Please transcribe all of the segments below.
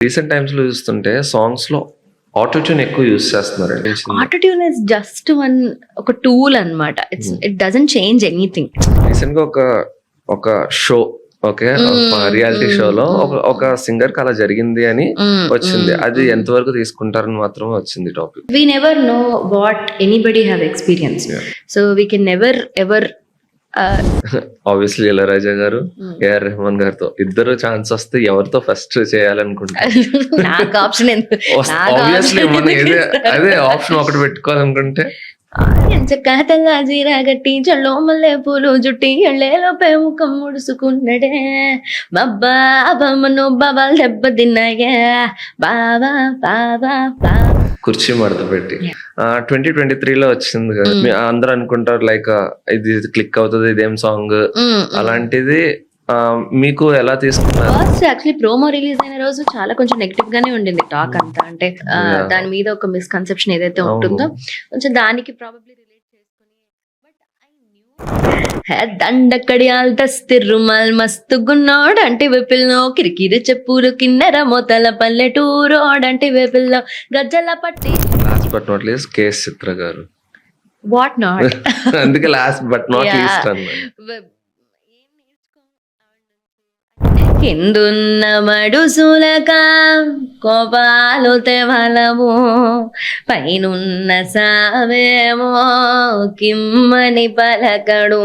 Recent times లో చూస్తుంటే songs లో ఆటోట్యూన్ ఎక్కువ యూజ్ చేస్తున్నారండి. ఆటోట్యూన్ ఇస్ జస్ట్ ఒక టూల్ అన్నమాట. It doesn't change anything. Recent గా ఒక షో, ఓకే, రియాలిటీ షోలో ఒక సింగర్ కి అలా జరిగింది అని వచ్చింది. అది ఎంతవరకు తీసుకుంటారని మాత్రమే వచ్చింది topic. We never know what anybody have experienced. So we can never ever obviously Ilaiyaraaja గారు, ఏఆర్ రెహమాన్ గారితో ఇద్దరు ఛాన్స్ వస్తే ఎవరితో ఫస్ట్ చేయాలనుకుంటారు? నాకు ఆప్షన్ ఆబ్వియస్లీ అదే ఆప్షన్ ఒకటి పెట్టుకోవాలనుకుంటే ఎంచకాతల్లా జీరా గట్టి చల్లో మల్లె పూలు జుట్టి ఎళ్ళేలోపే ముఖం ముడుసుకున్నడే బాబా బమ్మను బాబాలు దెబ్బ తిన్నాయే బాబా బాబా బాబా. కుర్చీ మడత పెట్టి 2023లో వచ్చింది కదా. అందరూ అనుకుంటారు లైక్ ఇది క్లిక్ అవుతుంది, ఇదేం సాంగ్ అలాంటిది. మీకు ఎలా తీసుకున్నారు? ఫస్ట్ యాక్చువల్లీ ప్రోమో రిలీజ్ అయిన రోజు చాలా కొంచెం నెగిటివ్ గానే ఉండింది టాక్ అంతా. అంటే దాని మీద ఒక మిస్కన్సెప్షన్ ఏదైతే ఉంటుందో కొంచెం దానికి ప్రాబబ్లీ రిలేట్ చేసుకుని, బట్ ఐ న్యూ దండకడియాల్ దస్తిరుమల్ మస్తు గున్నోడ్ అంటే వెపిల్లో కిరికిరి చెప్పులు కిన్నెర మోతల పల్లెటూరోడ్ అంటే వెపిల్లో గజ్జల పట్టి. Last but not least KS Chithra garu. What not అందుకే లాస్ట్ బట్ నాట్ లీస్ట్ అన్న. కిందున్న మడుసులక కోపాలు తెవలము, పైనున్న సావేమో కిమ్మని పలకడు,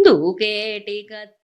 దూకేటి కత్తి